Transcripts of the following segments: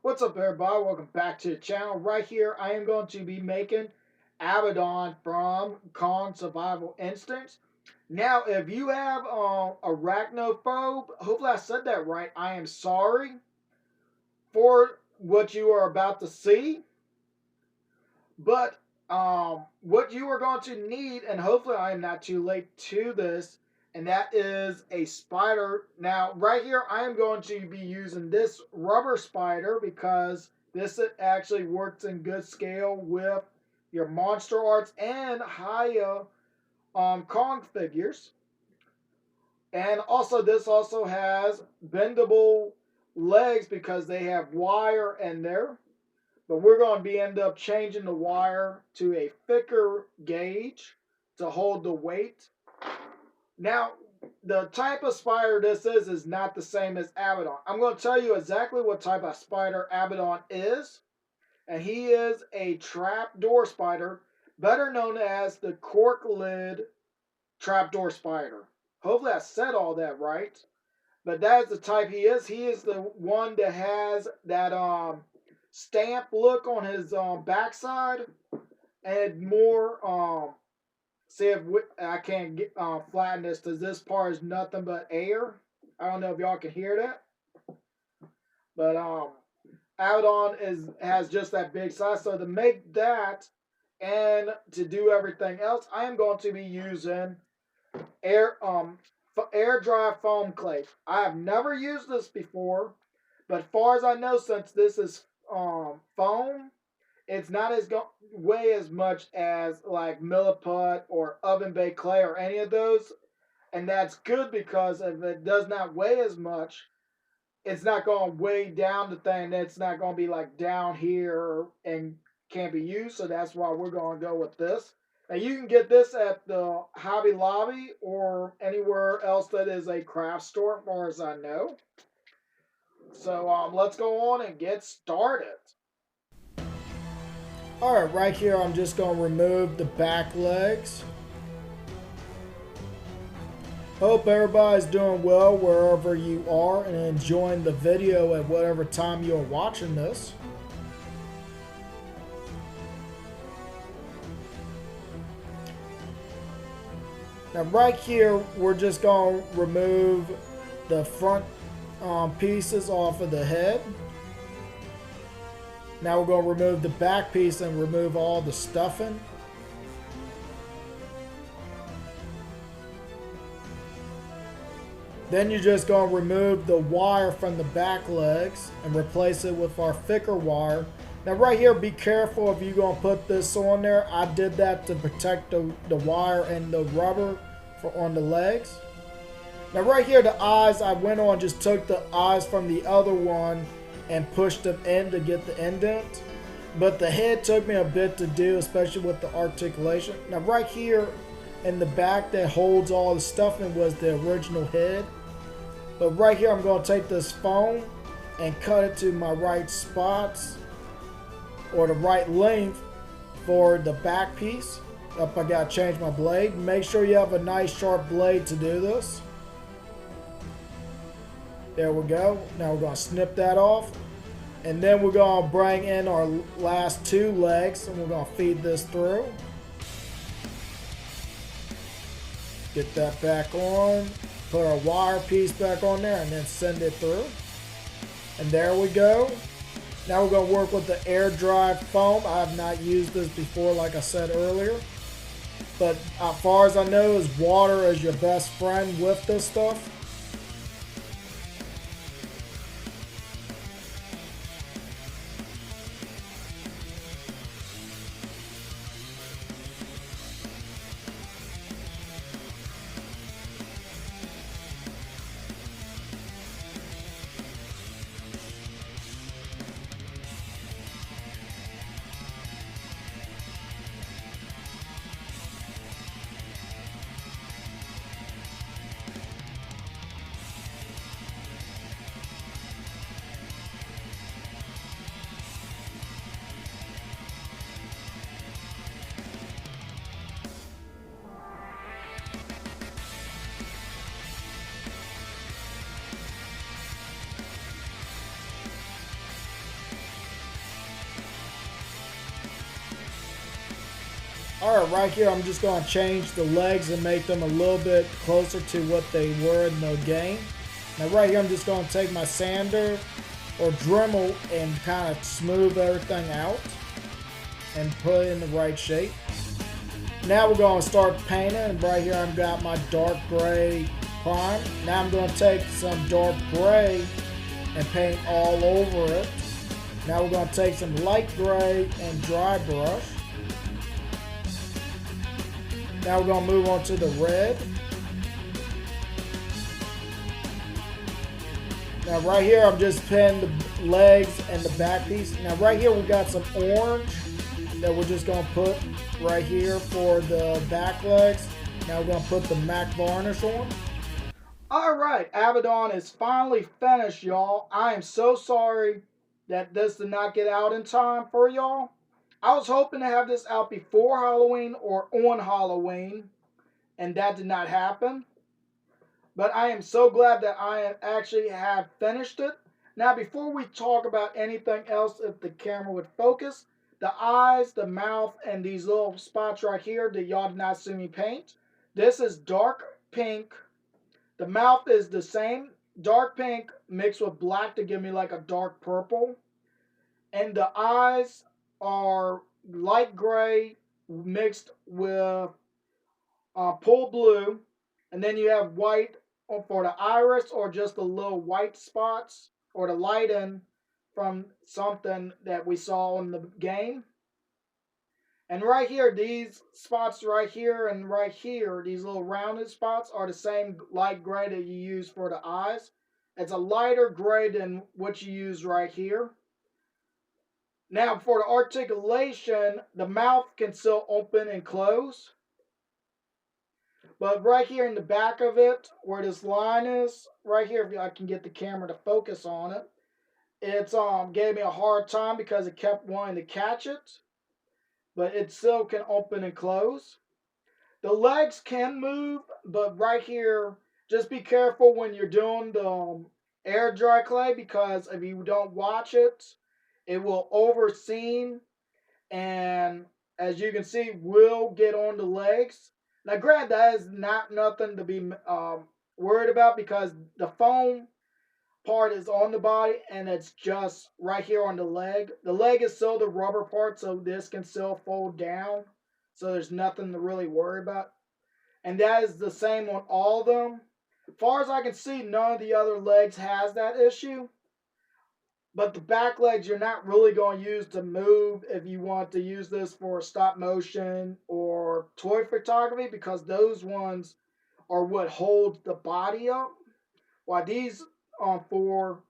What's up, everybody? Welcome back to the channel. Right here, I am going to be making Abaddon from Kong Survival Instincts. Now, if you have arachnophobe, hopefully I said that right. I am sorry for what you are about to see, but what you are going to need, and hopefully I am not too late to this, and that is a spider. Now, right here, I am going to be using this rubber spider because this actually works in good scale with your monster arts and higher Kong figures. And also, this also has bendable legs because they have wire in there. But we're going to end up changing the wire to a thicker gauge to hold the weight. Now, the type of spider this is not the same as Abaddon. I'm going to tell you exactly what type of spider Abaddon is. And he is a trapdoor spider, better known as the cork lid trapdoor spider. Hopefully I said all that right. But that is the type he is. He is the one that has that stamp look on his backside and more see if I can't get flatten this because this part is nothing but air. I don't know if y'all can hear that, but Abaddon has just that big size. So to make that and to do everything else, I am going to be using air dry foam clay. I have never used this before, but as far as I know, since this is foam, it's not as weigh as much as like milliput or oven baked clay or any of those, and that's good because if it does not weigh as much, it's not going to weigh down the thing. It's not going to be like down here and can't be used. So that's why we're going to go with this. Now you can get this at the Hobby Lobby or anywhere else that is a craft store, as far as I know. So let's go on and get started. Alright, right here I'm just going to remove the back legs. Hope everybody's doing well wherever you are and enjoying the video at whatever time you're watching this. Now right here we're just going to remove the front pieces off of the head. Now we're going to remove the back piece and remove all the stuffing. Then you're just going to remove the wire from the back legs and replace it with our thicker wire. Now right here, be careful if you're going to put this on there. I did that to protect the wire and the rubber on the legs. Now right here, the eyes, I went on, just took the eyes from the other one and pushed them in to get the indent. But the head took me a bit to do, especially with the articulation. Now right here in the back that holds all the stuffing was the original head. But right here I'm going to take this foam and cut it to my right spots or the right length for the back piece. Up, I got to change my blade. Make sure you have a nice sharp blade to do this. There we go. Now we're going to snip that off. And then we're going to bring in our last two legs and we're going to feed this through. Get that back on. Put our wire piece back on there and then send it through. And there we go. Now we're going to work with the air dry foam. I have not used this before like I said earlier. But as far as I know, is water is your best friend with this stuff. Alright, right here I'm just going to change the legs and make them a little bit closer to what they were in the game. Now right here I'm just going to take my sander or Dremel and kind of smooth everything out and put it in the right shape. Now we're going to start painting, and right here I've got my dark gray prime. Now I'm going to take some dark gray and paint all over it. Now we're going to take some light gray and dry brush. Now we're going to move on to the red. Now right here I'm just painting the legs and the back piece. Now right here we got some orange that we're just going to put right here for the back legs. Now we're going to put the MAC varnish on. Alright, Abaddon is finally finished, y'all. I am so sorry that this did not get out in time for y'all. I was hoping to have this out before Halloween or on Halloween, and that did not happen. But I am so glad that I actually have finished it. Now, before we talk about anything else, if the camera would focus, the eyes, the mouth, and these little spots right here that y'all did not see me paint. This is dark pink. The mouth is the same dark pink mixed with black to give me like a dark purple. And the eyes are light gray mixed with pool blue. And then you have white for the iris or just the little white spots or the lighten from something that we saw in the game. And right here, these spots right here and right here, these little rounded spots are the same light gray that you use for the eyes. It's a lighter gray than what you use right here. Now for the articulation, the mouth can still open and close. But right here in the back of it, where this line is, right here, if I can get the camera to focus on it, it's gave me a hard time because it kept wanting to catch it. But it still can open and close. The legs can move, but right here, just be careful when you're doing the air dry clay, because if you don't watch it, it will overseam, and as you can see, will get on the legs. Now, granted, that is not nothing to be worried about because the foam part is on the body and it's just right here on the leg. The leg is still the rubber part, so this can still fold down. So there's nothing to really worry about. And that is the same on all of them. As far as I can see, none of the other legs has that issue. But the back legs you're not really going to use to move if you want to use this for stop motion or toy photography, because those ones are what holds the body up. While these for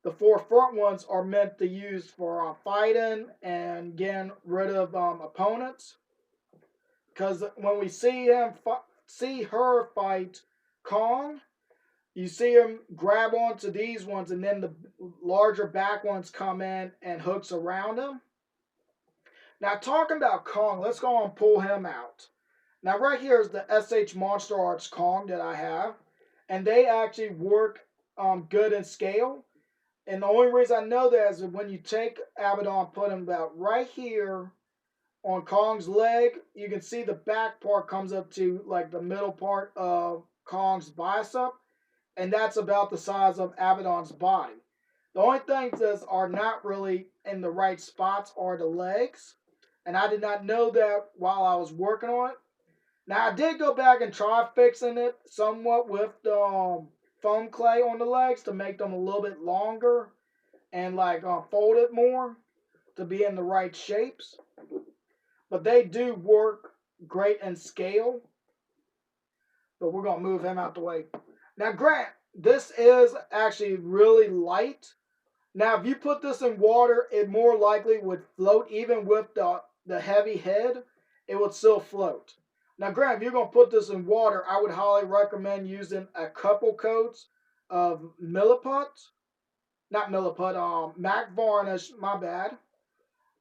the four front ones are meant to use for fighting and getting rid of opponents. Because when we see her fight Kong, you see him grab onto these ones, and then the larger back ones come in and hooks around him. Now, talking about Kong, let's go and pull him out. Now, right here is the SH Monster Arts Kong that I have, and they actually work good in scale. And the only reason I know that is when you take Abaddon, put him about right here on Kong's leg, you can see the back part comes up to like the middle part of Kong's bicep. And that's about the size of Abaddon's body. The only things that are not really in the right spots are the legs. And I did not know that while I was working on it. Now, I did go back and try fixing it somewhat with the foam clay on the legs to make them a little bit longer and like fold it more to be in the right shapes. But they do work great in scale. But we're going to move him out the way. Now, Grant, this is actually really light. Now, if you put this in water, it more likely would float. Even with the heavy head, it would still float. Now, Grant, if you're going to put this in water, I would highly recommend using a couple coats of Milliput. Not Milliput, MAC varnish, my bad.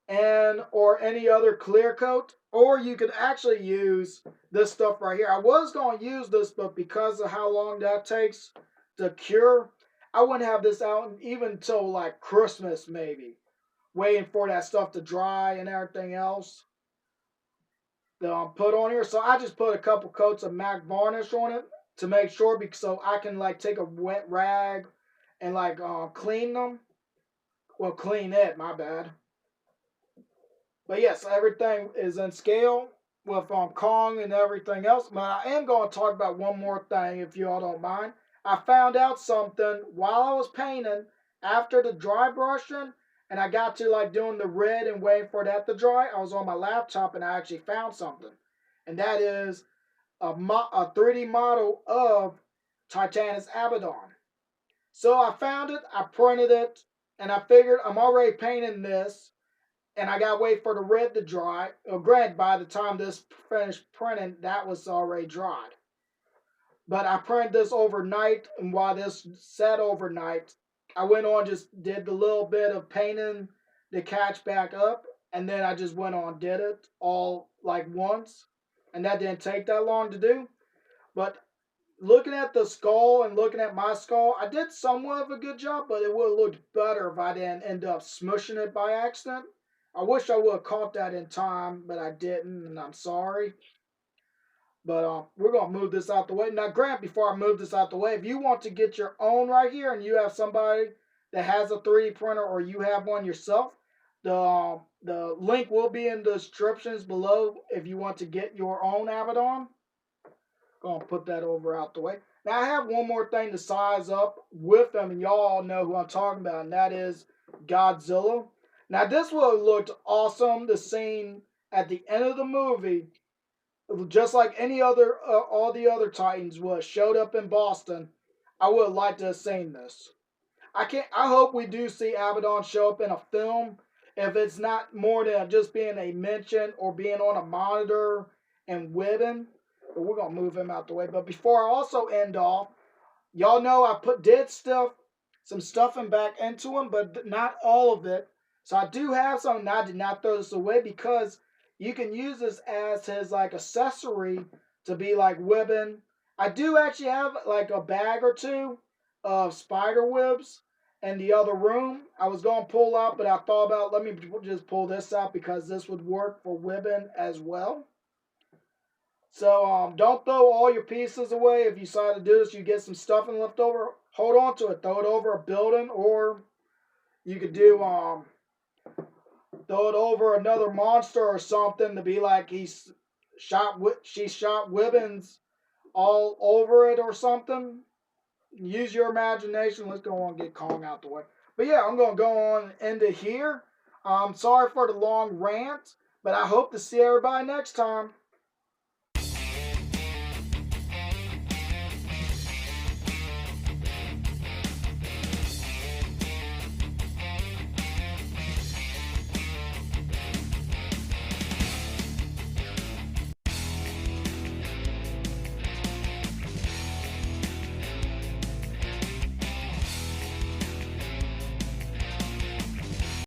And or any other clear coat, or you could actually use this stuff right here. I was going to use this, but because of how long that takes to cure, I wouldn't have this out even until like Christmas maybe, waiting for that stuff to dry and everything else. put on here. So I just put a couple coats of MAC varnish on it to make sure, because so I can like take a wet rag and like clean them. Well, clean it. My bad. But yes, everything is in scale with Kong and everything else. But I am going to talk about one more thing, if you all don't mind. I found out something while I was painting after the dry brushing, and I got to like doing the red and waiting for that to dry. I was on my laptop and I actually found something, and that is a 3D model of Titanic Abaddon. So I found it, I printed it, and I figured I'm already painting this, and I gotta wait for the red to dry. Well, granted, by the time this finished printing, that was already dried. But I printed this overnight, and while this sat overnight, I went on just did the little bit of painting the catch back up, and then I just went on did it all like once, and that didn't take that long to do. But looking at the skull and looking at my skull, I did somewhat of a good job, but it would have looked better if I didn't end up smushing it by accident. I wish I would have caught that in time, but I didn't, and I'm sorry. But we're going to move this out the way. Now, Grant, before I move this out the way, if you want to get your own right here and you have somebody that has a 3D printer or you have one yourself, the link will be in the descriptions below if you want to get your own Abaddon. Gonna put that over out the way. Now I have one more thing to size up with them, and y'all all know who I'm talking about, and that is Godzilla. Now this would have looked awesome. The scene at the end of the movie, just like any other, all the other Titans was showed up in Boston. I would have liked to have seen this. I can't. I hope we do see Abaddon show up in a film. If it's not more than just being a mention or being on a monitor and whipping, but we're gonna move him out the way. But before I also end off, y'all know I did some stuffing back into him, but not all of it. So I do have some. And I did not throw this away because you can use this as his like accessory to be like whipping. I do actually have like a bag or two of spider webs in the other room. I was going to pull out, but I thought about let me just pull this out because this would work for webbing as well. So don't throw all your pieces away. If you decide to do this, you get some stuffing left over, hold on to it. Throw it over a building, or you could do throw it over another monster or something to be like she shot Wibbins all over it or something. Use your imagination. Let's go on and get Kong out the way. But yeah, I'm going to go on into here. Sorry for the long rant, but I hope to see everybody next time.